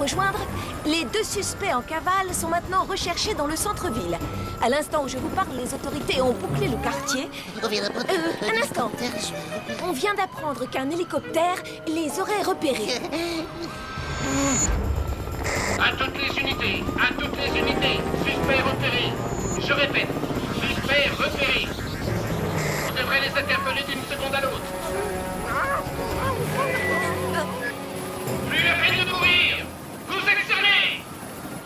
rejoindre? Les 2 suspects en cavale sont maintenant recherchés dans le centre-ville. À l'instant où je vous parle, les autorités ont bouclé le quartier. Un instant. On vient d'apprendre qu'un hélicoptère les aurait repérés. À toutes les unités, suspects repérés. Je répète, suspects repérés. On devrait les interpeller d'une seconde à l'autre. Plus la peine de courir. Vous êtes cernés.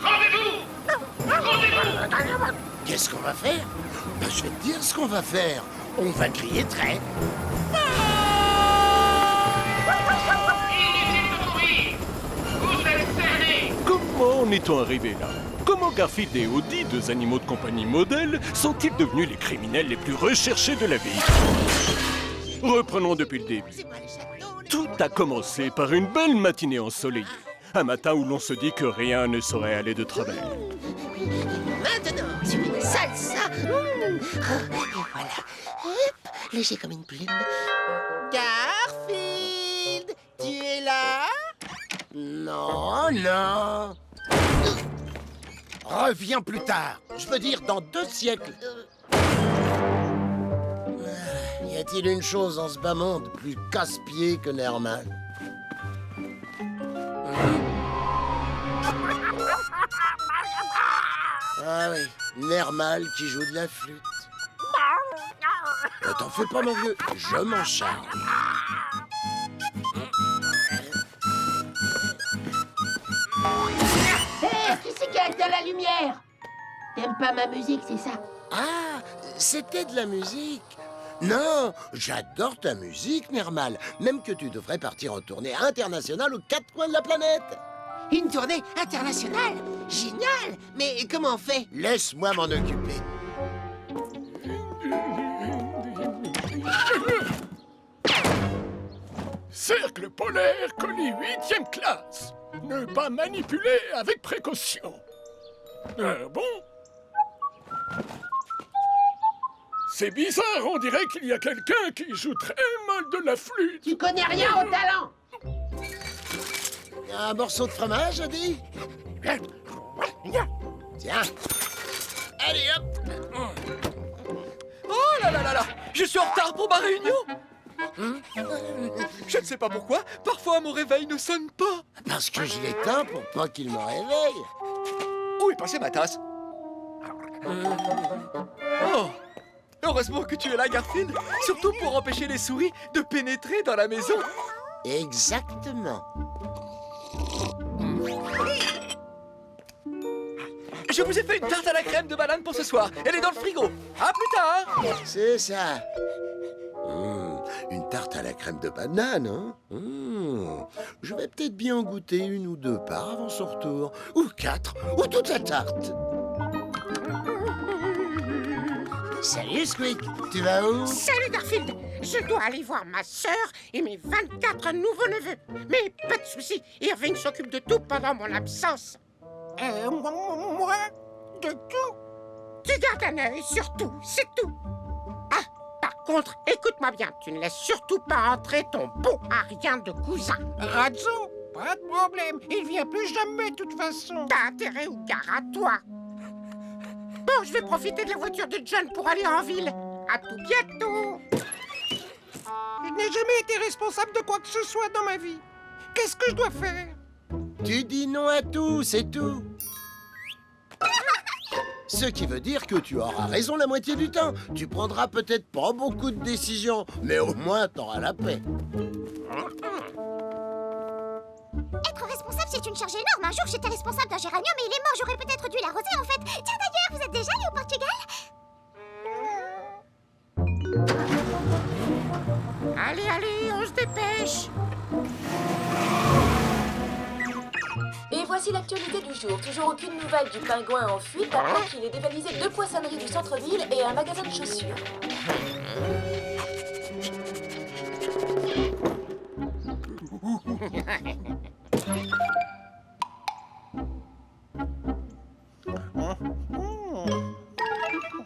Rendez-vous. Qu'est-ce qu'on va faire? Ben, je vais te dire ce qu'on va faire. On va crier trait. Inutile de courir. Vous êtes cernés. Comment en est-on arrivé là? Comment Garfield et Audi, 2 animaux de compagnie modèles, sont-ils devenus les criminels les plus recherchés de la ville? Reprenons depuis le début. Tout a commencé par une belle matinée ensoleillée. Un matin où l'on se dit que rien ne saurait aller de travers. Maintenant, sur une salsa. Et voilà. Hop, léger comme une plume. Garfield, tu es là? Non, non. Reviens plus tard. Je veux dire dans 2 siècles. Y a-t-il une chose en ce bas monde plus casse-pied que Nermal? Ah oui, Nermal qui joue de la flûte. T'en fais pas, mon vieux, je m'en charge. Hé, qui c'est qui a éteint la lumière? T'aimes pas ma musique, c'est ça? Ah, c'était de la musique. Non, j'adore ta musique, Nermal. Même que tu devrais partir en tournée internationale aux 4 coins de la planète. Une tournée internationale? Génial! Mais comment on fait? Laisse-moi m'en occuper. Cercle polaire, colis 8e classe. Ne pas manipuler avec précaution. Bon? C'est bizarre, on dirait qu'il y a quelqu'un qui joue très mal de la flûte. Tu connais rien au talent! Un morceau de fromage, Adi? Tiens. Allez, hop. Oh là là là là! Je suis en retard pour ma réunion! Je ne sais pas pourquoi, parfois mon réveil ne sonne pas. Parce que je l'éteins pour pas qu'il me réveille. Où est passée ma tasse? Oh! Heureusement que tu es là, Garfield. Surtout pour empêcher les souris de pénétrer dans la maison. Exactement. Je vous ai fait une tarte à la crème de banane pour ce soir. Elle est dans le frigo. À plus tard. C'est ça. Une tarte à la crème de banane, hein? Je vais peut-être bien en goûter 1 ou 2 parts avant son retour. Ou 4, ou toute la tarte. Salut, Squeak. Tu vas où? Salut Garfield, je dois aller voir ma sœur et mes 24 nouveaux neveux. Mais pas de souci, Irving s'occupe de tout pendant mon absence. Moi? De tout? Tu gardes un œil sur tout, c'est tout. Ah, par contre, écoute-moi bien, tu ne laisses surtout pas entrer ton bon à rien de cousin. Razzo, pas de problème, il vient plus jamais de toute façon. T'as intérêt ou gare à toi. Bon, je vais profiter de la voiture de John pour aller en ville. À tout bientôt. Je n'ai jamais été responsable de quoi que ce soit dans ma vie. Qu'est-ce que je dois faire? Tu dis non à tout, c'est tout. Ce qui veut dire que tu auras raison la moitié du temps. Tu prendras peut-être pas beaucoup de décisions, mais au moins t'auras la paix. Être responsable, c'est une charge énorme. Un jour, j'étais responsable d'un géranium et il est mort. J'aurais peut-être dû l'arroser, en fait. Tiens, d'ailleurs, vous êtes déjà allé au Portugal? Allez, allez, on se dépêche. Et voici l'actualité du jour. Toujours aucune nouvelle du pingouin en fuite après qu'il ait dévalisé 2 poissonneries du centre-ville et un magasin de chaussures.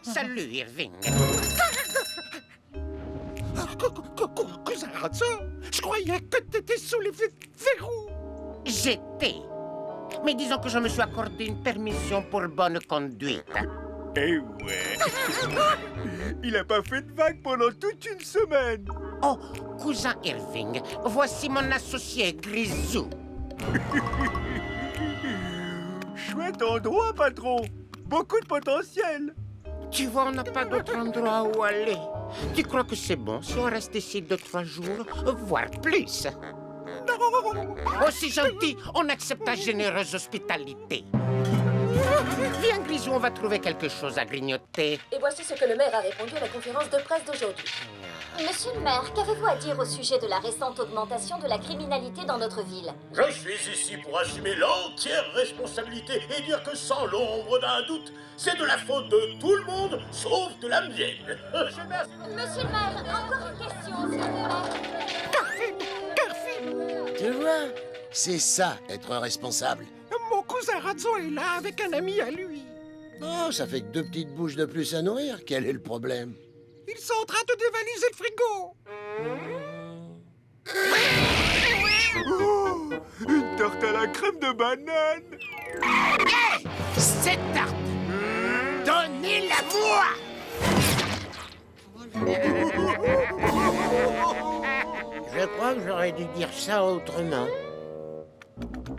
Salut, Irving. Cousin Razzo, je croyais que t'étais sous les verrous. J'étais. Mais disons que je me suis accordé une permission pour bonne conduite. Eh ouais. Il a pas fait de vague pendant toute une semaine. Oh, cousin Irving, voici mon associé Grisou. Chouette endroit, patron. Beaucoup de potentiel. Tu vois, on n'a pas d'autre endroit où aller. Tu crois que c'est bon si on reste ici 2-3 jours, voire plus? Aussi gentil, on accepte ta généreuse hospitalité. Viens, Grisou, on va trouver quelque chose à grignoter. Et voici ce que le maire a répondu à la conférence de presse d'aujourd'hui. Monsieur le maire, qu'avez-vous à dire au sujet de la récente augmentation de la criminalité dans notre ville? Je suis ici pour assumer l'entière responsabilité et dire que sans l'ombre d'un doute, c'est de la faute de tout le monde, sauf de la mienne. Monsieur le maire, encore une question, s'il vous plaît. Tu vois, c'est ça, être responsable. Mon cousin Razzo est là avec un ami à lui. Oh, ça fait que 2 petites bouches de plus à nourrir. Quel est le problème? Ils sont en train de dévaliser le frigo. Oh, une tarte à la crème de banane. Hey, cette tarte, donnez-la-moi. Je crois que j'aurais dû dire ça autrement.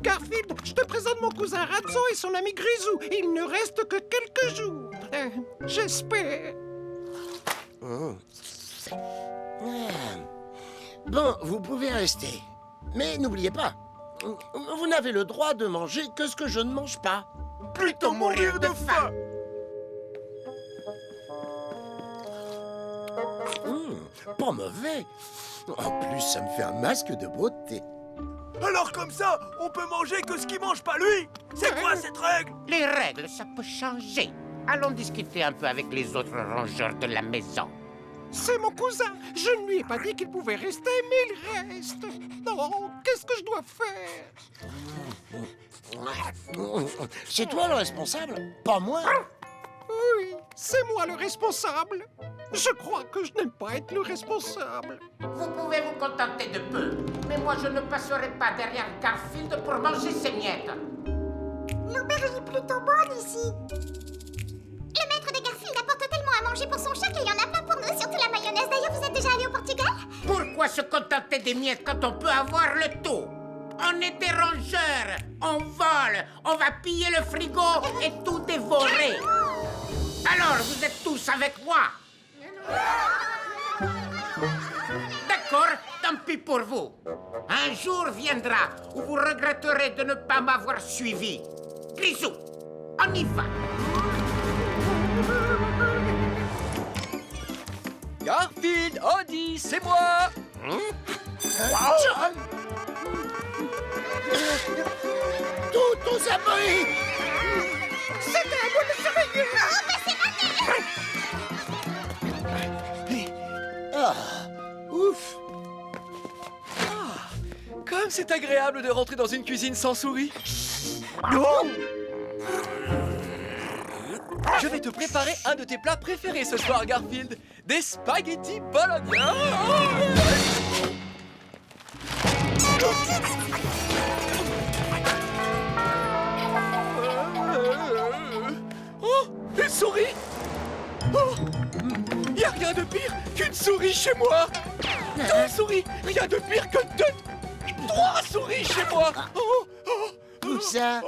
Garfield, je te présente mon cousin Razzo et son ami Grisou. Il ne reste que quelques jours. J'espère. Bon, vous pouvez rester. Mais n'oubliez pas, vous n'avez le droit de manger que ce que je ne mange pas. Plutôt mourir de faim. Pas mauvais. En plus, ça me fait un masque de beauté. Alors comme ça, on peut manger que ce qu'il mange pas lui. C'est quoi cette règle? Les règles, ça peut changer. Allons discuter un peu avec les autres rongeurs de la maison. C'est mon cousin. Je ne lui ai pas dit qu'il pouvait rester, mais il reste. Non, qu'est-ce que je dois faire? C'est toi le responsable, pas moi. Oui, c'est moi le responsable. Je crois que je n'aime pas être le responsable. Vous pouvez vous contenter de peu, mais moi je ne passerai pas derrière Garfield pour manger ses miettes. L'auberge est plutôt bonne ici. Le maître de Garfield apporte tellement à manger pour son chat qu'il y en a plein pour nous, surtout la mayonnaise. D'ailleurs, vous êtes déjà allé au Portugal? Pourquoi se contenter des miettes quand on peut avoir le tout? On est des rongeurs, on vole, on va piller le frigo et tout dévorer. Alors, vous êtes tous avec moi? D'accord, tant pis pour vous. Un jour viendra où vous regretterez de ne pas m'avoir suivi. Grisou, on y va. Garfield, Andy, c'est moi. John! Tous aux abris! C'était à moi de surveiller. Ah, ouf! Comme c'est agréable de rentrer dans une cuisine sans souris. Je vais te préparer un de tes plats préférés ce soir, Garfield. Des spaghettis bologna. Oh, une souris. Oh, y a rien de pire qu'une souris chez moi. 2 souris, rien de pire que 3 souris chez moi. Où ça?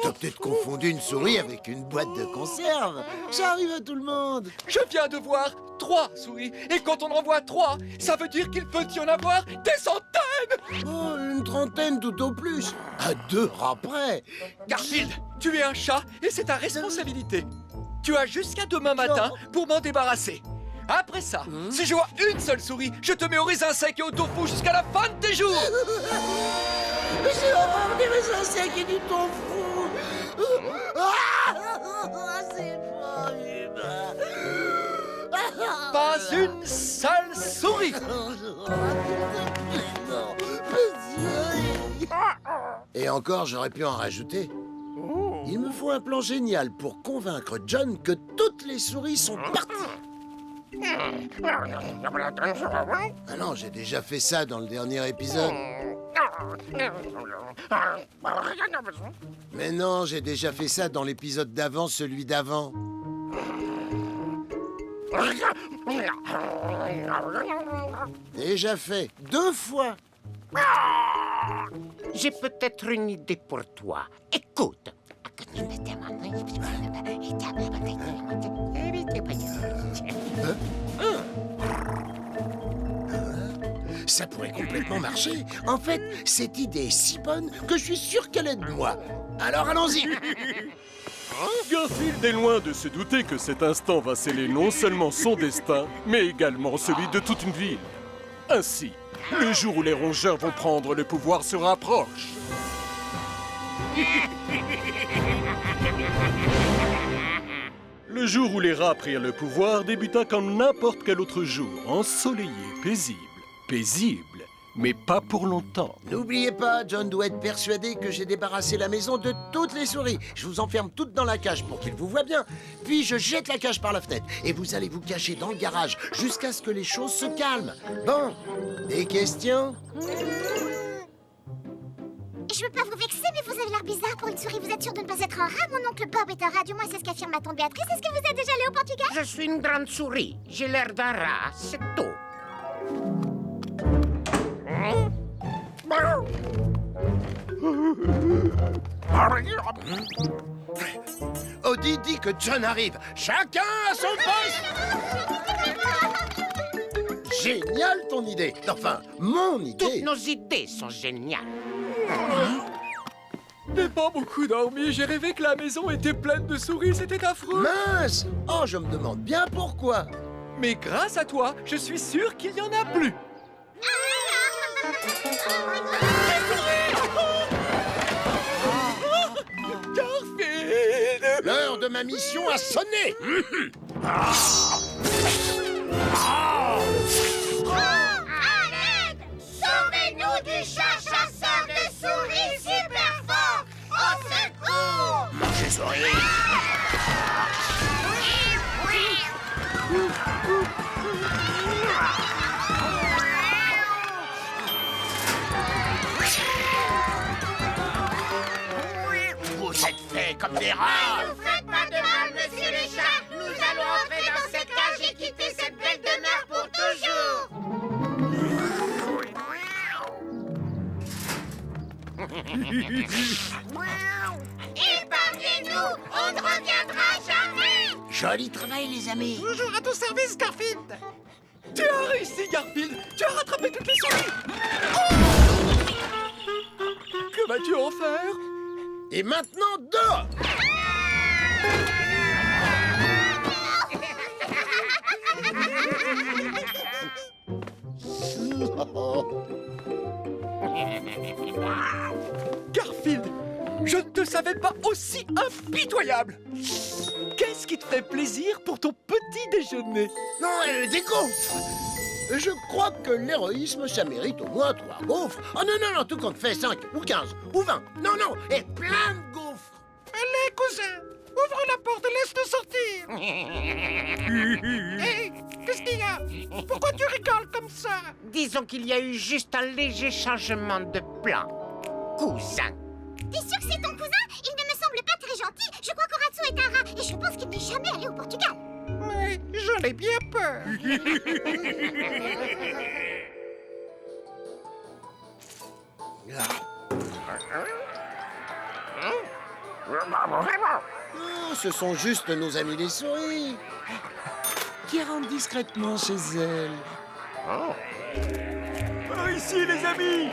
T'as peut-être confondu une souris avec une boîte de conserve. Ça arrive à tout le monde. Je viens de voir 3 souris. Et quand on en voit 3, ça veut dire qu'il peut y en avoir des centaines. Oh, une trentaine tout au plus. À 2 rats près. Garfield, tu es un chat et c'est ta responsabilité. Tu as jusqu'à demain matin pour m'en débarrasser. Après ça, si je vois une seule souris, je te mets au raisin sec et au tofu jusqu'à la fin de tes jours. J'ai horreur des raisins secs et du tofu. C'est pas humain. Pas une seule souris. Et encore, j'aurais pu en rajouter. Il me faut un plan génial pour convaincre John que toutes les souris sont parties. Ah non, j'ai déjà fait ça dans le dernier épisode. Mais non, j'ai déjà fait ça dans l'épisode d'avant, celui d'avant. Déjà fait 2 fois. J'ai peut-être une idée pour toi. Écoute. Ça pourrait complètement marcher. En fait, cette idée est si bonne que je suis sûr qu'elle est de moi. Alors allons-y. Garfield est loin de se douter que cet instant va sceller non seulement son destin, mais également celui de toute une ville. Ainsi, le jour où les rongeurs vont prendre le pouvoir se rapproche. Le jour où les rats prirent le pouvoir débuta comme n'importe quel autre jour, ensoleillé, paisible. Paisible, mais pas pour longtemps. N'oubliez pas, John doit être persuadé que j'ai débarrassé la maison de toutes les souris. Je vous enferme toutes dans la cage pour qu'il vous voie bien. Puis je jette la cage par la fenêtre et vous allez vous cacher dans le garage jusqu'à ce que les choses se calment. Bon, des questions? Je veux pas vous vexer, mais vous avez l'air bizarre pour une souris. Vous êtes sûr de ne pas être un rat? Mon oncle Bob est un rat, du moins c'est ce qu'affirme ma tante Béatrice. Est-ce que vous êtes déjà allé au Portugal? Je suis une grande souris. J'ai l'air d'un rat, c'est tout. Odie dit que John arrive. Chacun à son poste. Génial ton idée. Enfin, mon idée. Toutes nos idées sont géniales. J'ai pas beaucoup dormi, j'ai rêvé que la maison était pleine de souris, c'était affreux. Mince. Oh, je me demande bien pourquoi. Mais grâce à toi, je suis sûr qu'il y en a plus. Garfield! L'heure de ma mission a sonné. Sauvez-nous du chat chasseur de souris super fort! Au secours! Mangez souris. Vous êtes faits comme des rats. Ne vous faites pas de mal, monsieur le chat! Nous allons entrer dans cette cage et quitter cette belle demeure pour toujours! Épargnez-nous! On ne reviendra jamais! Joli travail, les amis. Toujours à ton service, Garfield. Tu as réussi, Garfield! Tu as rattrapé toutes les souris! Oh! Que vas-tu en faire? Et maintenant, dehors. Garfield, je ne te savais pas aussi impitoyable! Qu'est-ce qui te ferait plaisir pour ton petit déjeuner? Non, des gaufres. Je crois que l'héroïsme, ça mérite au moins 3 gaufres. Oh non, non, non, tout compte fait 5 ou 15 ou 20. Non, non, et plein de gaufres. Allez, cousin, ouvre la porte et laisse-nous sortir. Hé, qu'est-ce qu'il y a? Pourquoi tu rigoles comme ça? Disons qu'il y a eu juste un léger changement de plan. Cousin. T'es sûr que c'est ton cousin? Il ne me semble pas très gentil. Je crois qu'Horatio est un rat et je pense qu'il n'est jamais allé au Portugal. Mais j'en ai bien peur. Oh, ce sont juste nos amis les souris qui rentrent discrètement chez elles. Par ici, les amis!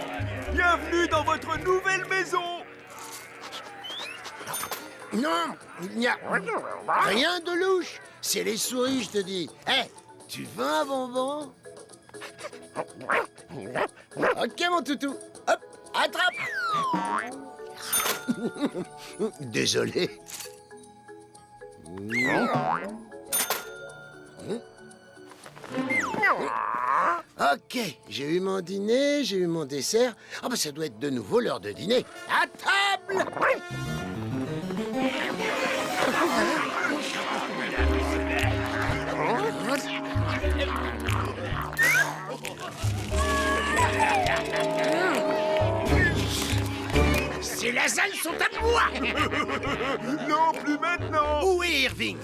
Bienvenue dans votre nouvelle maison! Non, il n'y a rien de louche. C'est les souris, je te dis. Hé, tu veux un bonbon? Ok, mon toutou. Hop, attrape. Désolé. Ok, j'ai eu mon dîner, j'ai eu mon dessert. Ah bah ça doit être de nouveau l'heure de dîner. À table! ailes sont à moi. Non, plus maintenant. Où est Irving?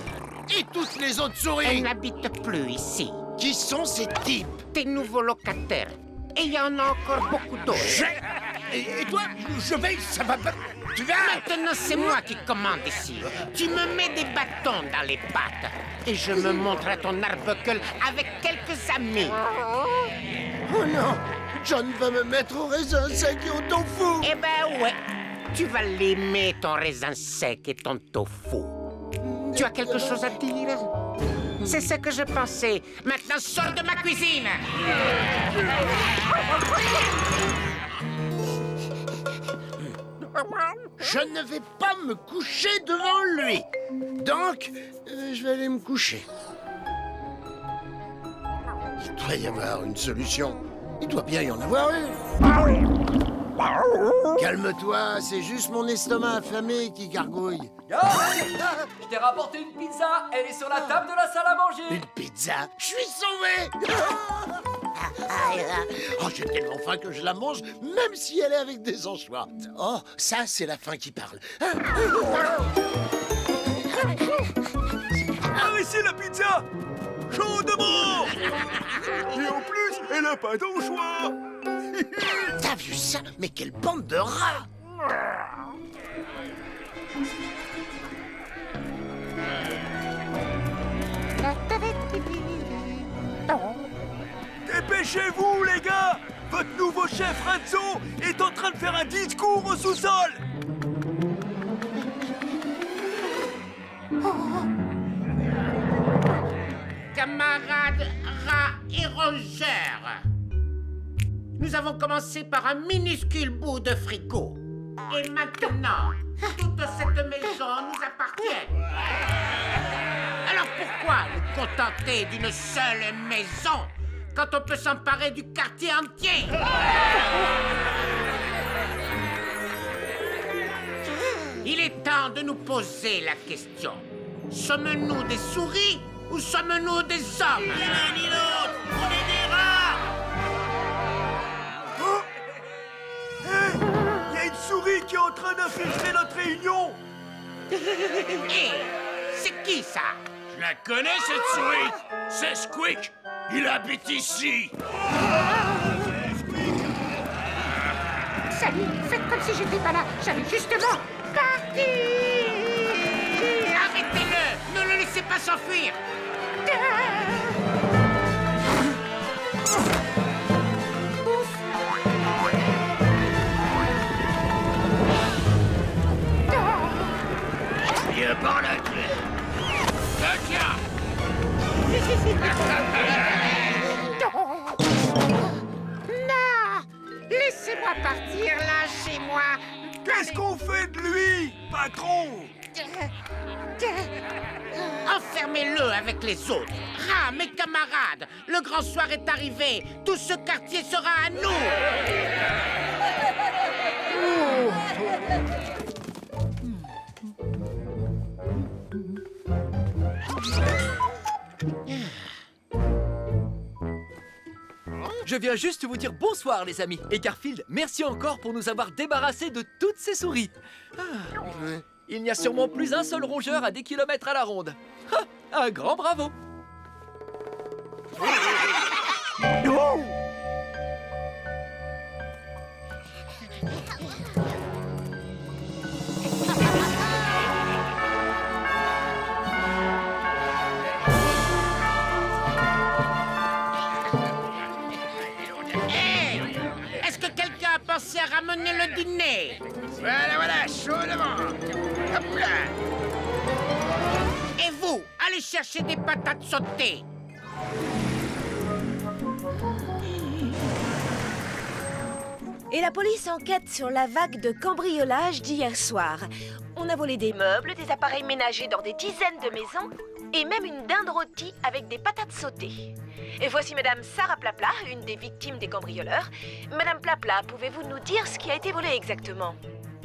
Et toutes les autres Elle souris? n'habite plus ici. Qui sont ces types? Tes nouveaux locataires. Et il y en a encore beaucoup d'autres. Et toi, je vais, ça va pas... Tu vas... Maintenant, c'est moi qui commande ici. Tu me mets des bâtons dans les pattes. Et je me montre à ton Arbuckle avec quelques amis. Oh non, John va me mettre au raisin sec et au tofu. Eh ben ouais, tu vas l'aimer, ton raisin sec et ton tofu. Tu as quelque chose à dire? C'est ce que je pensais. Maintenant, sors de ma cuisine! Je ne vais pas me coucher devant lui. Donc, je vais aller me coucher. Il doit y avoir une solution. Il doit bien y en avoir une. Calme-toi, c'est juste mon estomac affamé qui gargouille. Je t'ai rapporté une pizza, elle est sur la table de la salle à manger. Une pizza? Je suis sauvé. Oh, j'ai tellement faim que je la mange, même si elle est avec des anchois. Oh, ça, c'est la faim qui parle. Ah, ici la pizza. Chaudement. Et en plus, elle a pas d'anchois. T'as vu ça? Mais quelle bande de rats! Dépêchez-vous, les gars! Votre nouveau chef Razzo est en train de faire un discours au sous-sol! Camarades rats et rongeurs, nous avons commencé par un minuscule bout de frigo. Et maintenant, toute cette maison nous appartient. Alors pourquoi nous contenter d'une seule maison quand on peut s'emparer du quartier entier? Il est temps de nous poser la question. Sommes-nous des souris ou sommes-nous des hommes? Ni l'un ni l'autre, on est des rats! Il y a une souris qui est en train d'infiltrer notre réunion! Hé, c'est qui ça? Je la connais, cette souris. C'est Squeak. Il habite ici. Salut, faites comme si j'étais pas là. J'allais justement partir. Arrêtez-le, ne le laissez pas s'enfuir. Viens par la clé. Tiens. Non, laissez-moi partir, lâchez-moi. Qu'est-ce qu'on fait de lui, patron? Enfermez-le avec les autres. Ah, mes camarades, le grand soir est arrivé. Tout ce quartier sera à nous. Je viens juste vous dire bonsoir, les amis. Et Garfield, merci encore pour nous avoir débarrassés de toutes ces souris. Il n'y a sûrement plus un seul rongeur à des kilomètres à la ronde. Un grand bravo. Est-ce que quelqu'un a pensé à ramener le dîner? Voilà, chaudement. Hop là. Et vous, allez chercher des patates sautées. Et la police enquête sur la vague de cambriolage d'hier soir. On a volé des meubles, des appareils ménagers dans des dizaines de maisons et même une dinde rôtie avec des patates sautées. Et voici Madame Sarah Plapla, une des victimes des cambrioleurs. Madame Plapla, pouvez-vous nous dire ce qui a été volé exactement?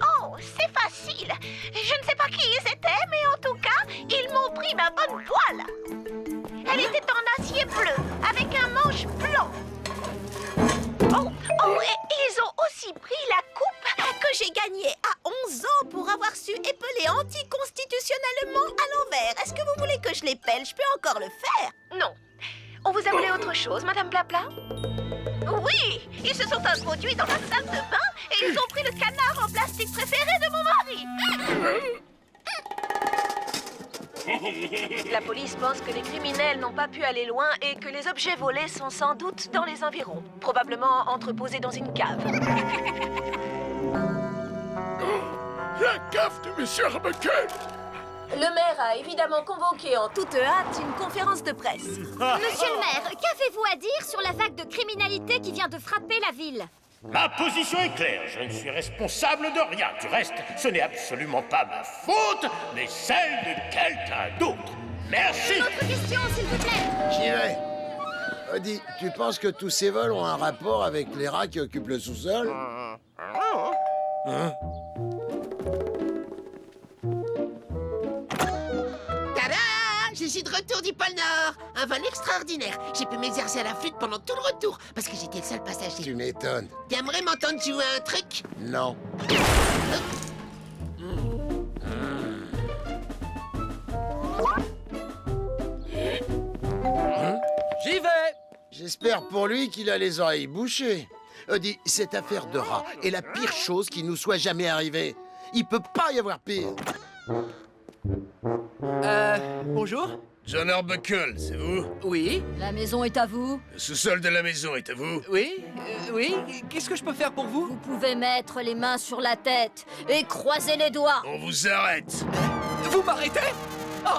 Oh, c'est facile. Je ne sais pas qui ils étaient, mais en tout cas, ils m'ont pris ma bonne poêle. Elle était en acier bleu, avec un manche blanc. Oh, et ils ont aussi pris la coupe que j'ai gagnée à je peux encore le faire. Non. On vous a volé autre chose, Madame Blabla? Oui, ils se sont introduits dans la salle de bain et ils ont pris le canard en plastique préféré de mon mari. La police pense que les criminels n'ont pas pu aller loin et que les objets volés sont sans doute dans les environs, probablement entreposés dans une cave. La cave de Monsieur Arbuckle! Le maire a évidemment convoqué en toute hâte une conférence de presse. Monsieur le maire, qu'avez-vous à dire sur la vague de criminalité qui vient de frapper la ville? Ma position est claire, je ne suis responsable de rien. Du reste, ce n'est absolument pas ma faute, mais celle de quelqu'un d'autre. Merci. Une autre question, s'il vous plaît. J'y vais. Odie, tu penses que tous ces vols ont un rapport avec les rats qui occupent le sous-sol? Hein? Tada! Je suis de retour du pôle Nord. Un vol extraordinaire. J'ai pu m'exercer à la flûte pendant tout le retour parce que j'étais le seul passager. Tu m'étonnes. T'aimerais m'entendre jouer un truc? Non. J'y vais! J'espère pour lui qu'il a les oreilles bouchées. Odie, cette affaire de rat est la pire chose qui nous soit jamais arrivée. Il peut pas y avoir pire. Bonjour? John Arbuckle, c'est vous? Oui? La maison est à vous. Le sous-sol de la maison est à vous? Oui? Oui? Qu'est-ce que je peux faire pour vous? Vous pouvez mettre les mains sur la tête et croiser les doigts. On vous arrête! Vous m'arrêtez? Oh!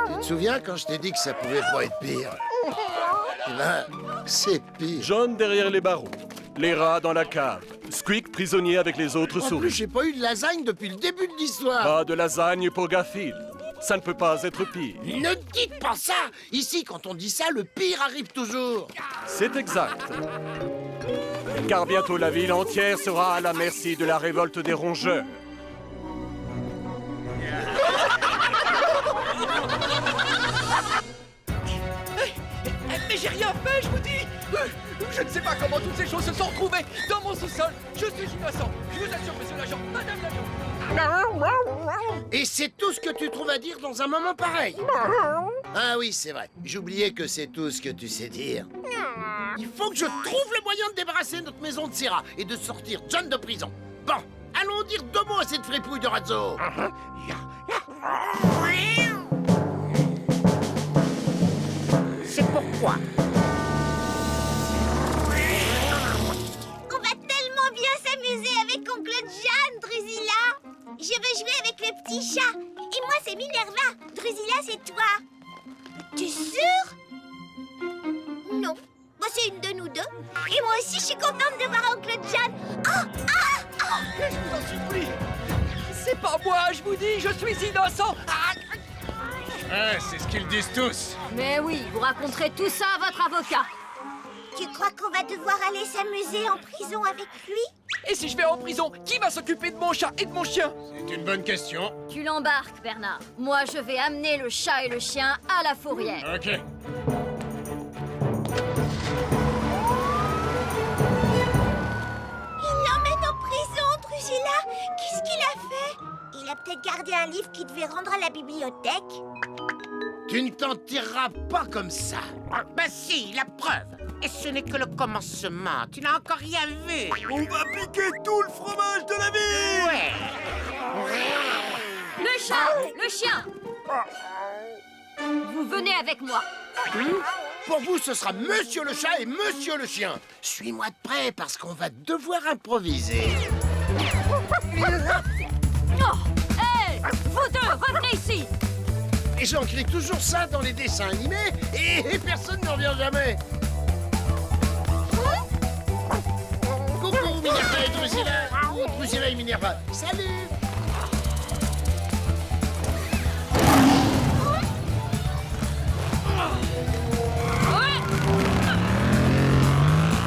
Tu te souviens quand je t'ai dit que ça pouvait pas être pire? Eh ben, c'est pire. John derrière les barreaux. Les rats dans la cave. Squeak prisonnier avec les autres En plus, souris. j'ai pas eu de lasagne depuis le début de l'histoire. Pas de lasagne pour Garfield. Ça ne peut pas être pire. Ne dites pas ça! Ici, quand on dit ça, le pire arrive toujours. C'est exact. Car bientôt la ville entière sera à la merci de la révolte des rongeurs. Mais j'ai rien fait, je vous dis! Je ne sais pas comment toutes ces choses se sont retrouvées dans mon sous-sol. Je suis innocent. Je vous assure, monsieur l'agent, madame l'agent. Et c'est tout ce que tu trouves à dire dans un moment pareil. Ah oui, c'est vrai. J'oubliais que c'est tout ce que tu sais dire. Il faut que je trouve le moyen de débarrasser notre maison de Syrah et de sortir John de prison. Bon, allons dire 2 mots à cette fripouille de Razzo. C'est pourquoi. On va tellement bien s'amuser avec Oncle John, Drusilla. Je veux jouer avec le petit chat. Et moi, c'est Minerva. Drusilla, c'est toi. T'es sûr? Non. Moi, c'est une de nous deux. Et moi aussi, je suis contente de voir Oncle John. Je vous en supplie. C'est pas moi, je vous dis, je suis innocent. C'est ce qu'ils disent tous. Mais oui, vous raconterez tout ça à votre avocat. Tu crois qu'on va devoir aller s'amuser en prison avec lui? Et si je vais en prison, qui va s'occuper de mon chat et de mon chien? C'est une bonne question. Tu l'embarques, Bernard. Moi, je vais amener le chat et le chien à la fourrière. Ok. Il l'emmène en prison, Drusilla. Qu'est-ce qu'il a fait? Il a peut-être gardé un livre qu'il devait rendre à la bibliothèque. Tu ne t'en tireras pas comme ça. Bah si, la preuve. Et ce n'est que le commencement. Tu n'as encore rien vu. On va piquer tout le fromage de la ville! Ouais. Le chat, le chien. Vous venez avec moi. Pour vous, ce sera Monsieur le chat et Monsieur le chien. Suis-moi de près parce qu'on va devoir improviser. Oh, hé, vous deux, revenez ici. Les gens crient toujours ça dans les dessins animés et personne ne revient jamais. Coucou Minerva et Drusilla. Drusilla et Minerva. Salut.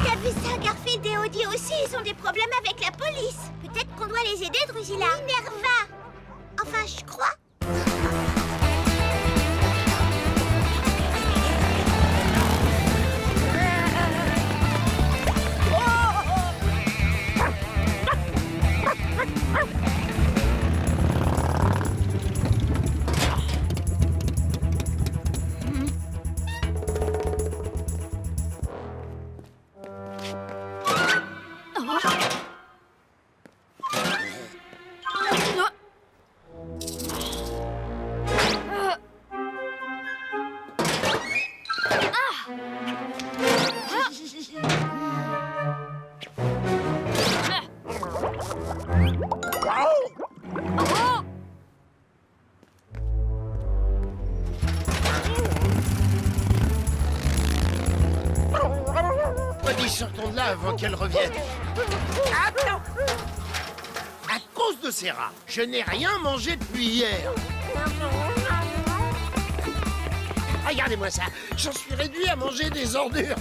T'as vu ça, Garfield et Odie aussi, ils ont des problèmes avec la police. Peut-être qu'on doit les aider, Drusilla. Minerva. Enfin, je crois. Woody, sortons de là avant qu'elle revienne. Attends! À cause de ces rats, je n'ai rien mangé depuis hier. Regardez-moi ça, j'en suis réduit à manger des ordures.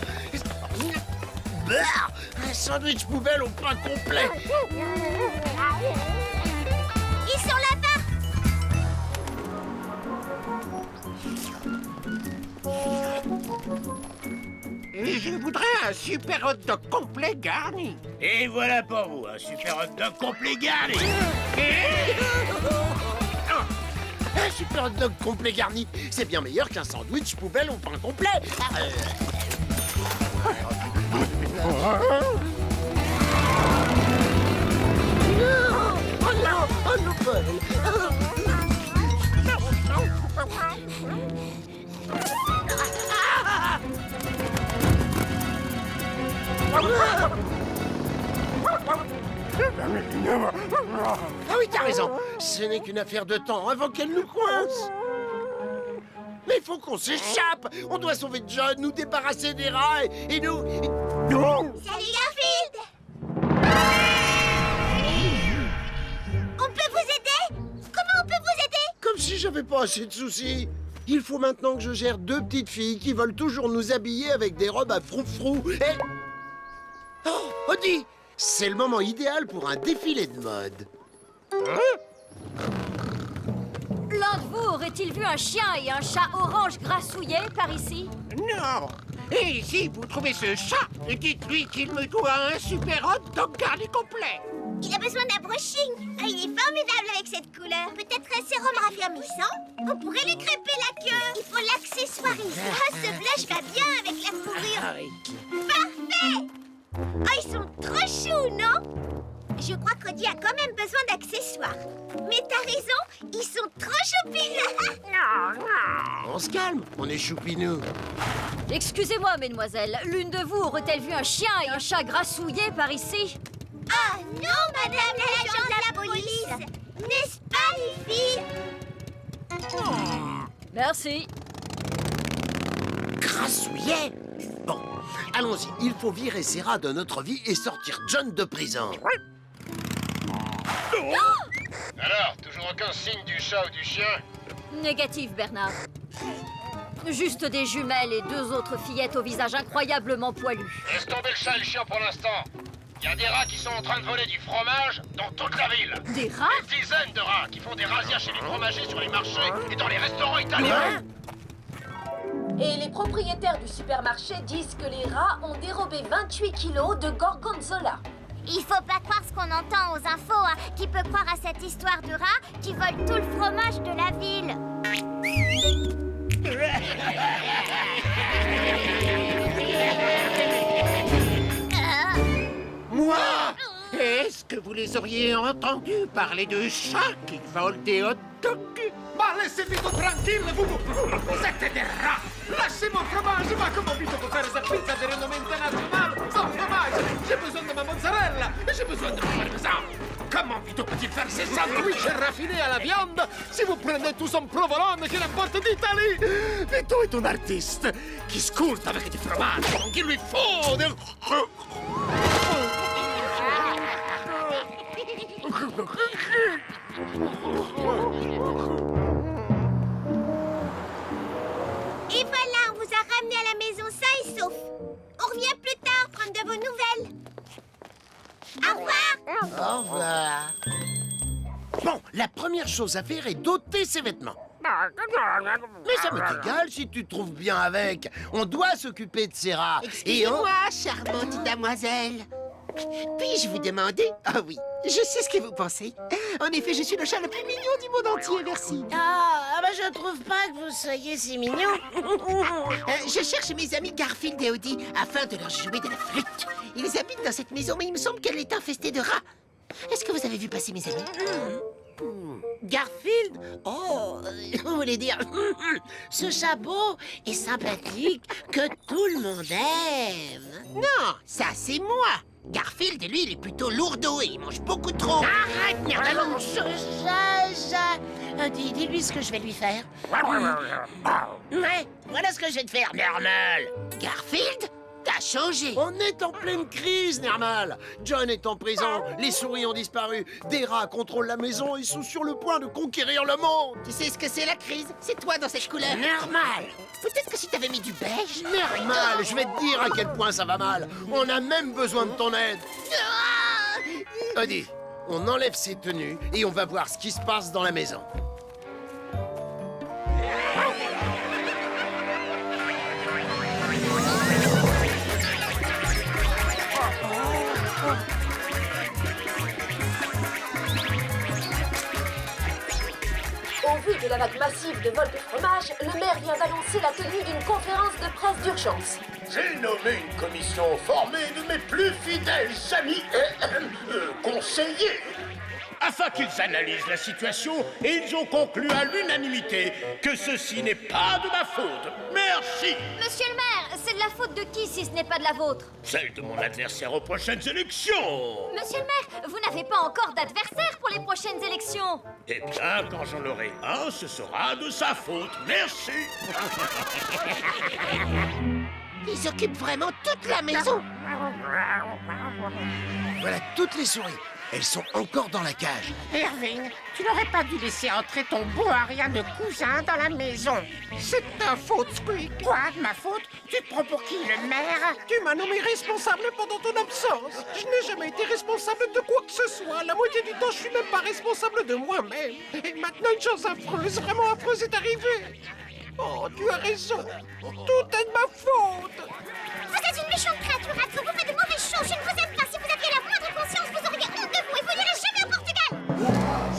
Bah, un sandwich poubelle au pain complet. Ils sont là-bas. Et je voudrais un super hot dog complet garni. Et voilà pour vous, un super hot dog complet garni. Un super hot dog complet garni, c'est bien meilleur qu'un sandwich poubelle au pain complet. Oh non, oh non, Paul. Ah oui, t'as raison. Ce n'est qu'une affaire de temps avant qu'elle nous coince. Mais il faut qu'on s'échappe. On doit sauver John, nous débarrasser des rats et nous... Salut Garfield. On peut vous aider? Comment on peut vous aider? Comme si j'avais pas assez de soucis. Il faut maintenant que je gère deux petites filles qui veulent toujours nous habiller avec des robes à froufrou. Et... Oh, Woody, c'est le moment idéal pour un défilé de mode. L'un de vous aurait-il vu un chien et un chat orange grassouillés par ici? Non. Et si vous trouvez ce chat, dites-lui qu'il me doit un super hot dog garni complet. Il a besoin d'un brushing. Ah, il est formidable avec cette couleur. Peut-être un sérum raffermissant? On pourrait lui crêper la queue. Il faut l'accessoiriser. Ah, ce blush va bien avec la fourrure. Parfait! Oh, ils sont trop choux, non? Je crois qu'Audi a quand même besoin d'accessoires. Mais t'as raison, ils sont trop choupinous. On se calme, on est choupinous. Excusez-moi, mesdemoiselles, l'une de vous aurait-elle vu un chien et un chat grassouillés par ici? Ah non, madame l'agent de la police. N'est-ce pas, les filles? Merci. Grassouillet. Bon, allons-y, il faut virer ces rats de notre vie et sortir John de prison. Alors, toujours aucun signe du chat ou du chien? Négatif, Bernard. Juste des jumelles et deux autres fillettes au visage incroyablement poilu. Laisse tomber le chat et le chien pour l'instant. Il y a des rats qui sont en train de voler du fromage dans toute la ville. Des rats? Des dizaines de rats qui font des razzias chez les fromagers, sur les marchés et dans les restaurants italiens. Et les propriétaires du supermarché disent que les rats ont dérobé 28 kilos de gorgonzola. Il faut pas croire ce qu'on entend aux infos, hein. Qui peut croire à cette histoire de rats qui volent tout le fromage de la ville? Moi? Est-ce que vous les auriez entendus parler de chats qui volent des hot dogs? Ma laissez-moi tranquille, vous êtes des rats. Lâchez mon fromage, ma comment vous faire cette pizza de renommée internationale sans fromage? J'ai besoin de ma mozzarella et j'ai besoin de mon parmesan. Comment peut-il faire ces sandwichs raffinés à la viande si vous prenez tout son provolone qui l'importe d'Italie? Vito est un artiste qui sculpte avec du fromage, donc il lui faut de... Et voilà, on vous a ramené à la maison sain et sauf. On revient plus tard prendre de vos nouvelles. Au revoir. Au revoir. Bon, la première chose à faire est d'ôter ses vêtements. Mais ça m'est égal si tu te trouves bien avec. On doit s'occuper de ces rats. Excusez-moi, charmante damoiselle. Puis-je vous demander? Ah oui, je sais ce que vous pensez. En effet, je suis le chat le plus mignon du monde entier, merci. Bah je trouve pas que vous soyez si mignon. Je cherche mes amis Garfield et Audi afin de leur jouer de la flûte. Ils habitent dans cette maison, mais il me semble qu'elle est infestée de rats. Est-ce que vous avez vu passer mes amis? Garfield? Oh, vous voulez dire ce chat beau et sympathique que tout le monde aime. Non, ça c'est moi. Garfield, lui, il est plutôt lourdeau et il mange beaucoup trop. Arrête, merde, allons, chat. Dis-lui ce que je vais lui faire. Ouais, voilà ce que je vais te faire, normal. Garfield? a changé. On est en pleine crise, Nermal. John est en prison, les souris ont disparu, des rats contrôlent la maison et sont sur le point de conquérir le monde. Tu sais ce que c'est la crise? C'est toi dans cette couleur. Nermal. Peut-être que si t'avais mis du beige. Nermal, je vais te dire à quel point ça va mal. On a même besoin de ton aide. Odie, on enlève ses tenues et on va voir ce qui se passe dans la maison. Au vu de la vague massive de vols de fromage, le maire vient d'annoncer la tenue d'une conférence de presse d'urgence. J'ai nommé une commission formée de mes plus fidèles amis et conseillers, afin qu'ils analysent la situation, et ils ont conclu à l'unanimité que ceci n'est pas de ma faute. Merci. Monsieur le maire, c'est de la faute de qui si ce n'est pas de la vôtre? Celle de mon adversaire aux prochaines élections. Monsieur le maire, vous n'avez pas encore d'adversaire pour les prochaines élections. Eh bien, quand j'en aurai un, ce sera de sa faute. Merci. Ils occupent vraiment toute la maison. Voilà toutes les souris. Elles sont encore dans la cage. Irving, tu n'aurais pas dû laisser entrer ton beau Ariane de cousin dans la maison. C'est ta faute, Squeak. Quoi, de ma faute? Tu te prends pour qui, le maire? Tu m'as nommé responsable pendant ton absence. Je n'ai jamais été responsable de quoi que ce soit. La moitié du temps, je suis même pas responsable de moi-même. Et maintenant, une chose affreuse, vraiment affreuse, est arrivée. Oh, tu as raison. Tout est de ma faute. Vous êtes une méchante créature, Ratso. Vous faites de mauvaises choses. Je ne vous aime pas. Si vous aviez la moindre conscience, vous auriez honte de vous et vous n'irez jamais au Portugal.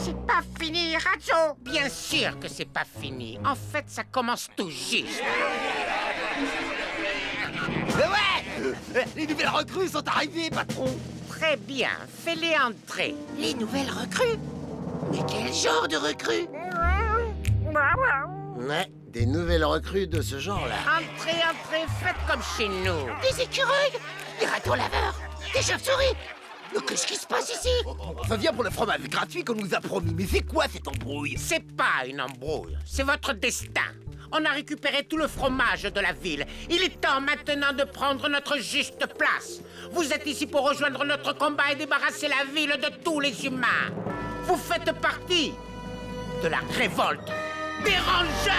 C'est pas fini, Ratso. Bien sûr que c'est pas fini. En fait, ça commence tout juste. Les nouvelles recrues sont arrivées, patron. Très bien, fais-les entrer. Les nouvelles recrues? Mais quel genre de recrues? Ouais, des nouvelles recrues de ce genre-là. Entrez, entrez, faites comme chez nous. Des écureuils? Des ratons laveurs? Des chauves-souris? Mais qu'est-ce qui se passe ici? Ça vient pour le fromage gratuit qu'on nous a promis. Mais c'est quoi cette embrouille? C'est pas une embrouille, c'est votre destin. On a récupéré tout le fromage de la ville. Il est temps maintenant de prendre notre juste place. Vous êtes ici pour rejoindre notre combat et débarrasser la ville de tous les humains. Vous faites partie de la révolte des rongeurs.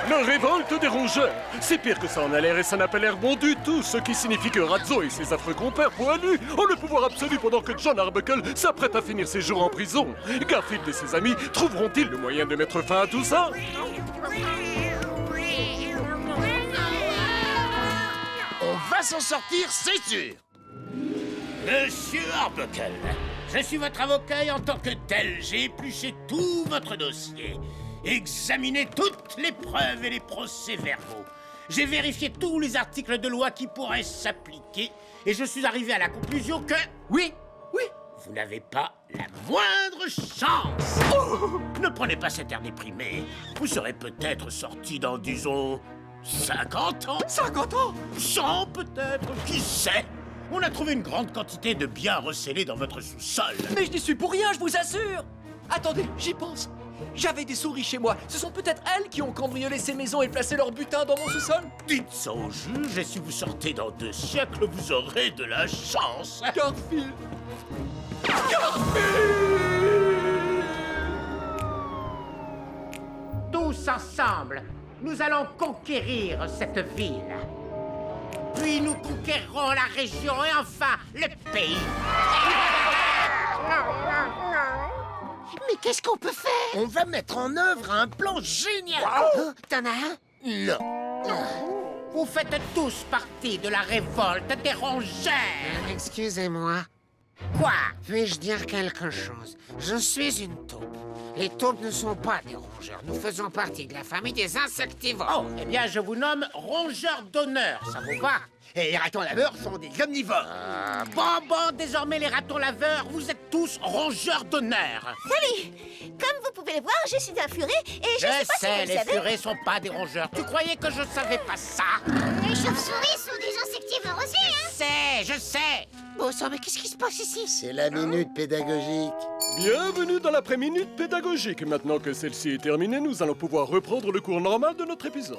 La révolte des rongeurs. C'est pire que ça en a l'air et ça n'a pas l'air bon du tout, ce qui signifie que Ratso et ses affreux compères poilus ont le pouvoir absolu pendant que John Arbuckle s'apprête à finir ses jours en prison. Garfield et ses amis trouveront-ils le moyen de mettre fin à tout ça? On va s'en sortir, c'est sûr. Monsieur Arbuckle, je suis votre avocat et en tant que tel, j'ai épluché tout votre dossier, examiné toutes les preuves et les procès-verbaux. J'ai vérifié tous les articles de loi qui pourraient s'appliquer et je suis arrivé à la conclusion que... Oui, vous n'avez pas la moindre chance. Ne prenez pas cet air déprimé. Vous serez peut-être sorti dans, disons, 50 ans. 50 ans? 100 peut-être, qui sait? On a trouvé une grande quantité de biens recélés dans votre sous-sol. Mais je n'y suis pour rien, je vous assure. Attendez, j'y pense. J'avais des souris chez moi. Ce sont peut-être elles qui ont cambriolé ces maisons et placé leur butin dans mon sous-sol? Dites ça au juge et si vous sortez dans 2 siècles, vous aurez de la chance. Garfield! Tous ensemble, nous allons conquérir cette ville. Puis nous conquérerons la région et enfin le pays. Mais qu'est-ce qu'on peut faire? On va mettre en œuvre un plan génial. Oh, t'en as un? Non. Vous faites tous partie de la révolte des rongeurs. Excusez-moi. Quoi? Puis-je dire quelque chose? Je suis une taupe. Les taupes ne sont pas des rongeurs. Nous faisons partie de la famille des insectivores. Oh, eh bien, je vous nomme rongeur d'honneur. Ça vous va? Et les ratons laveurs sont des omnivores. Bon, désormais, les ratons laveurs, vous êtes tous rongeurs d'honneur. Salut! Comme vous pouvez le voir, je suis un furet et je sais pas si sais, vous les le savez. furets sont pas des rongeurs. Tu croyais que je savais pas ça? Les chauves-souris sont des insectivores aussi, hein? Je sais. Bon sang, mais qu'est-ce qui se passe ici? C'est la minute pédagogique. Bienvenue dans l'après-minute pédagogique. Maintenant que celle-ci est terminée, nous allons pouvoir reprendre le cours normal de notre épisode.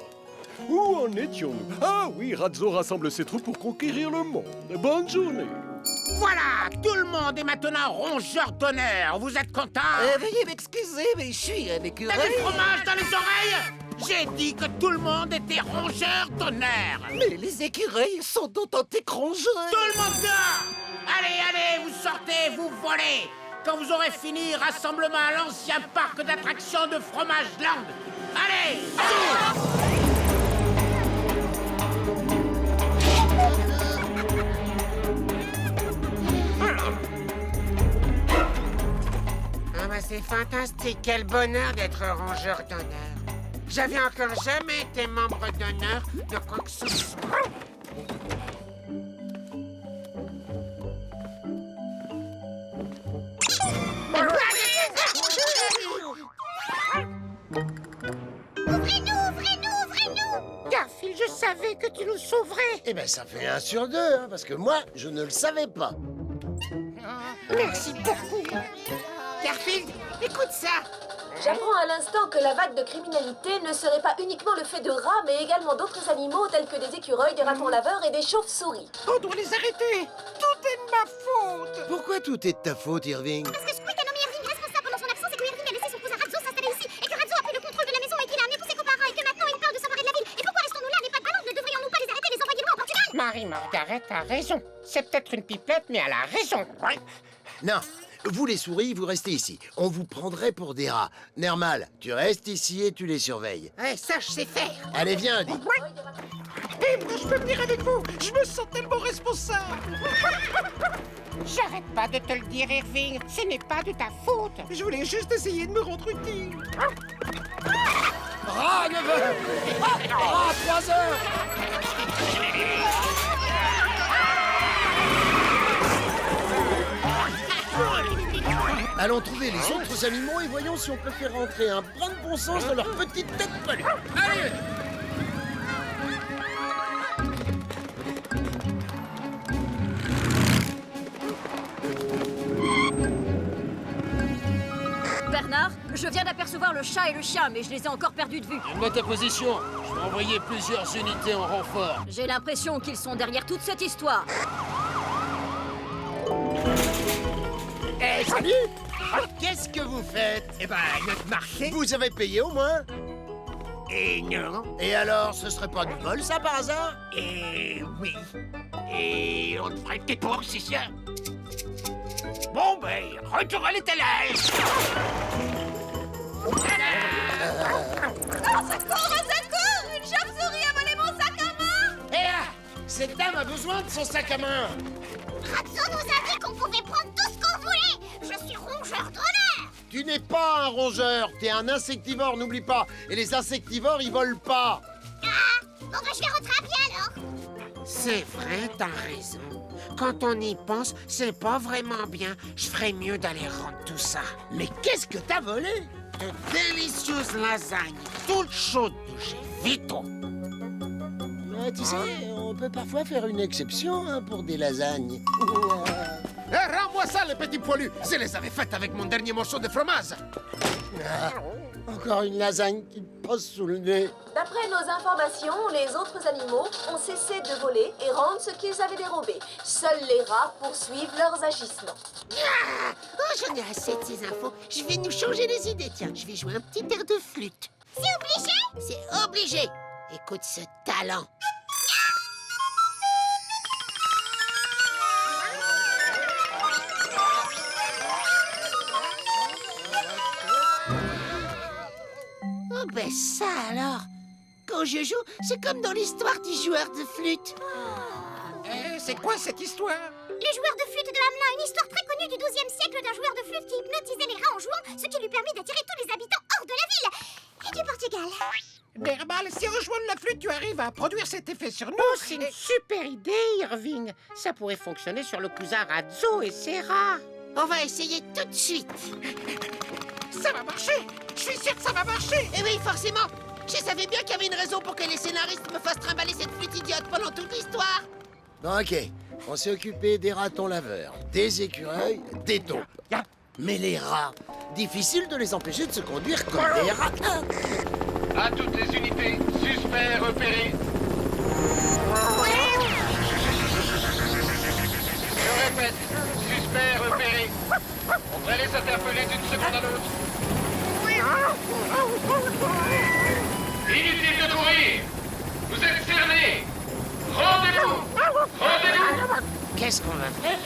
Où en étions-nous? Ah oui, Razzo rassemble ses troupes pour conquérir le monde. Bonne journée. Voilà, tout le monde est maintenant rongeur d'honneur. Vous êtes contents? Veuillez m'excuser, mais je suis un écureuil. T'as du fromage dans les oreilles? J'ai dit que tout le monde était rongeur d'honneur. Mais les écureuils sont d'authentiques rongeurs. Tout le monde dehors! Allez, allez, vous sortez, vous volez. Quand vous aurez fini, rassemblement à l'ancien parc d'attractions de Fromage Land. Allez, Ah bah c'est fantastique, quel bonheur d'être rongeur d'honneur. J'avais encore jamais été membre d'honneur de quoi que ce soit. Ouvrez-nous, ouvrez-nous, ouvrez-nous! Garfield, je savais que tu nous sauverais. Eh ben, ça fait 1 sur 2, hein, parce que moi, je ne le savais pas. Merci beaucoup. Garfield, écoute ça. J'apprends à l'instant que la vague de criminalité ne serait pas uniquement le fait de rats, mais également d'autres animaux tels que des écureuils, des ratons laveurs et des chauves-souris. On doit les arrêter. Tout est de ma faute. Pourquoi tout est de ta faute, Irving? Parce que Squeak a nommé Irving responsable pendant son absence et que Irving a laissé son cousin Razzo s'installer ici et que Razzo a pris le contrôle de la maison et qu'il a amené tous ses copains et que maintenant il parle de s'emparer de la ville. Et pourquoi restons-nous là, les pas de ballon? Ne devrions-nous pas les arrêter et les envoyer loin au Portugal? Marie-Margaret a raison. C'est peut-être une pipelette, mais elle a raison. Non, vous les souris, vous restez ici. On vous prendrait pour des rats. Nermal, tu restes ici et tu les surveilles. Ouais, ça, je sais faire. Allez, viens, Andy. Et moi, je peux venir avec vous. Je me sens tellement responsable. J'arrête pas de te le dire, Irving. Ce n'est pas de ta faute. Je voulais juste essayer de me rendre utile. Rat 9h. Rat 3h. Allons trouver les autres animaux et voyons si on peut faire rentrer un brin de bon sens dans leur petite tête pelue. Allez! Bernard, je viens d'apercevoir le chat et le chien, mais je les ai encore perdus de vue. Donne-moi ta position. Je vais envoyer plusieurs unités en renfort. J'ai l'impression qu'ils sont derrière toute cette histoire. Eh, salut! Qu'est-ce que vous faites? Eh ben, notre marché. Vous avez payé au moins? Et non. Et alors, ce serait pas du vol, ça, par hasard? Et oui. Et on te ferait une petite pour, c'est sûr. Bon, ben, retour à l'étalage. Au secours! Une chauve-souris a volé mon sac à main! Hé là! Cette dame a besoin de son sac à main! Razzo nous a dit qu'on pouvait prendre tout ce qu'on voulait! Je suis rongeur d'honneur! Tu n'es pas un rongeur, t'es un insectivore, n'oublie pas. Et les insectivores, ils volent pas. Ah! Bon bah je vais rattraper alors! C'est vrai, t'as raison. Quand on y pense, c'est pas vraiment bien. Je ferais mieux d'aller rendre tout ça. Mais qu'est-ce que t'as volé? De délicieuses lasagnes, toutes chaudes de chez Vito. Tu sais, on peut parfois faire une exception hein, pour des lasagnes. Rends-moi ça, les petits poilus. Je les avais faites avec mon dernier morceau de fromage. Encore une lasagne qui me passe sous le nez. D'après nos informations, les autres animaux ont cessé de voler et rendent ce qu'ils avaient dérobé. Seuls les rats poursuivent leurs agissements. Ah! Oh, j'en ai assez de ces infos. Je vais nous changer les idées. Tiens, je vais jouer un petit air de flûte. C'est obligé? C'est obligé. Écoute ce talent. Oh ben ça alors. Quand je joue, c'est comme dans l'histoire du joueur de flûte. C'est quoi cette histoire? Le joueur de flûte de Hamelin, une histoire très connue du XIIe siècle d'un joueur de flûte qui hypnotisait les rats en jouant, ce qui lui permit d'attirer tous les habitants hors de la ville et du Portugal. Nermal, si en jouant de la flûte, tu arrives à produire cet effet sur nous... Oh, c'est une super idée, Irving. Ça pourrait fonctionner sur le cousin Razzo et ses rats. On va essayer tout de suite. Ça va marcher! Je suis sûr que ça va marcher! Eh oui, forcément. Je savais bien qu'il y avait une raison pour que les scénaristes me fassent trimballer cette flûte idiote pendant toute l'histoire. Bon, ok, on s'est occupé des ratons laveurs, des écureuils, des taupes. Mais les rats, difficile de les empêcher de se conduire comme des rats. À toutes les unités, suspect repéré. Je répète, suspect repéré. On devrait les interpeller d'une seconde à l'autre. Inutile de courir. Vous êtes cernés. Rendez-vous. Rendez-vous. Qu'est-ce qu'on va faire?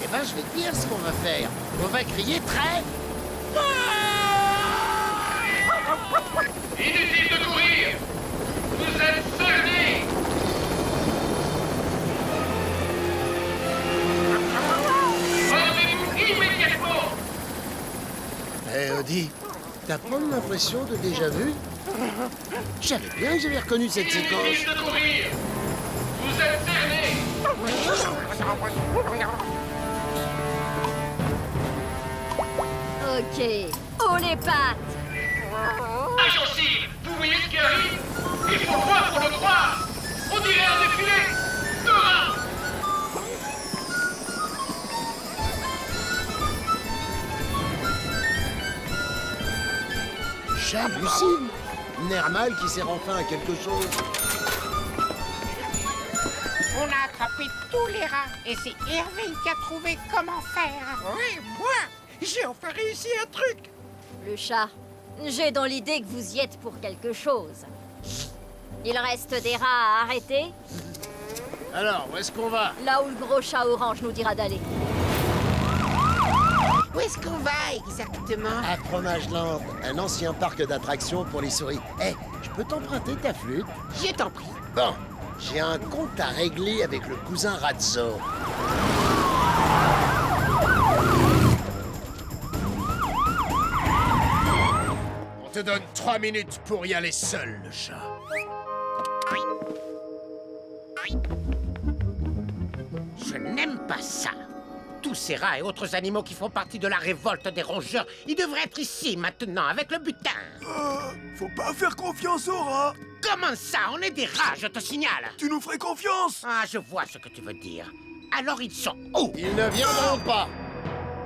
Eh ben, je vais te dire ce qu'on va faire. On va crier très... Inutile de courir. Vous êtes cernés. Rendez-vous immédiatement. Eh, Odie, t'as pas l'impression de déjà vu? J'avais bien que j'avais reconnu cette séquence. Inutile de courir. Vous êtes cernés. Ok. Oh les pattes! Agent Civil, vous voyez ce qui arrive? Il faut croire pour le croire. On dirait un défilé. De rats. J'hallucine. Nermal qui sert enfin à quelque chose. On a attrapé tous les rats et c'est Hervé qui a trouvé comment faire. Oui, moi, j'ai enfin réussi un truc. Le chat, j'ai dans l'idée que vous y êtes pour quelque chose. Il reste des rats à arrêter, Alors, où est-ce qu'on va? là où le gros chat orange nous dira d'aller. Où est-ce qu'on va exactement? À Fromage Land, un ancien parc d'attractions pour les souris. Eh, je peux t'emprunter ta flûte? Je t'en prie. Bon, j'ai un compte à régler avec le cousin Ratso. On te donne 3 minutes pour y aller seul, le chat. Je n'aime pas ça. Tous ces rats et autres animaux qui font partie de la révolte des rongeurs, ils devraient être ici maintenant avec le butin. Faut pas faire confiance aux rats. Comment ça? On est des rats, je te signale. Tu nous ferais confiance. Ah, je vois ce que tu veux dire. Alors ils sont où? Ils ne viendront pas.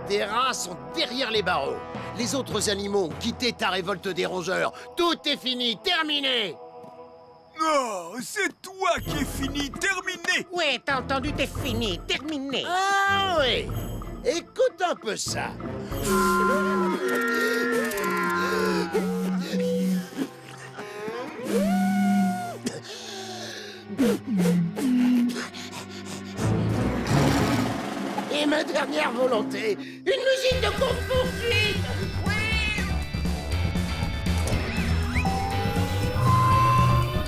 Tes rats sont derrière les barreaux. Les autres animaux ont quitté ta révolte des rongeurs. Tout est fini, terminé. Non, c'est toi qui es fini, terminé. Ouais, t'as entendu, t'es fini, terminé. Ah oui. Écoute un peu ça. Et ma dernière volonté, une musique de course-poursuite.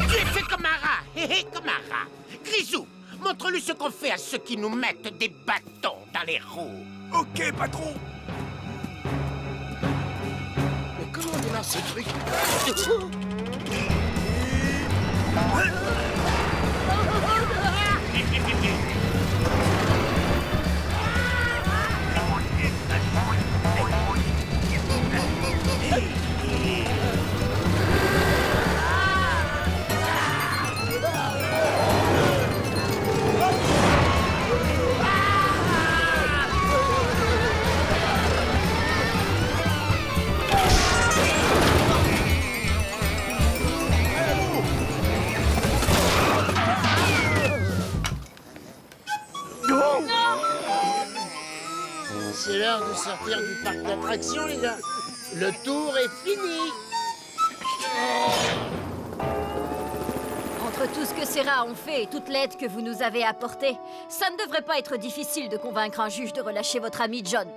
Tu es fait comme un rat, hé hé, comme un rat. Grisou, montre-lui ce qu'on fait à ceux qui nous mettent des bâtons dans les roues. Ok, patron. Mais comment on démarre ce truc? C'est l'heure de sortir du parc d'attractions, les gars. Le tour est fini. Entre tout ce que ces rats ont fait et toute l'aide que vous nous avez apportée, ça ne devrait pas être difficile de convaincre un juge de relâcher votre ami John.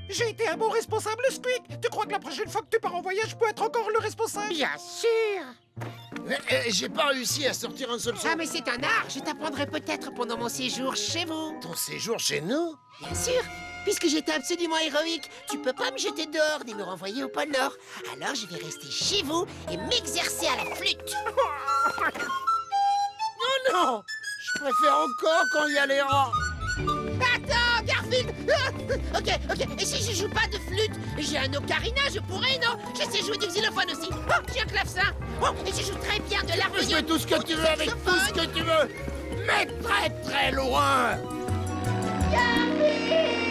J'ai été un bon responsable, Squeak. Tu crois que la prochaine fois que tu pars en voyage, je peux être encore le responsable? Bien sûr. J'ai pas réussi à sortir un seul son. Ah, mais c'est un art. Je t'apprendrai peut-être pendant mon séjour chez vous. Ton séjour chez nous? Bien sûr. Puisque j'étais absolument héroïque, tu peux pas me jeter dehors ni me renvoyer au pôle Nord. Alors je vais rester chez vous et m'exercer à la flûte. Oh non! Je préfère encore quand il y a les rats. Attends, Garfield. Ok. Et si je joue pas de flûte? J'ai un ocarina, je pourrais, non? Je sais jouer du xylophone aussi. Oh, j'ai un clavecin. Oh, et je joue très bien de l'harmonie. Fais tout ce que tu veux avec tout ce que tu veux. Mais très très loin. Garfield!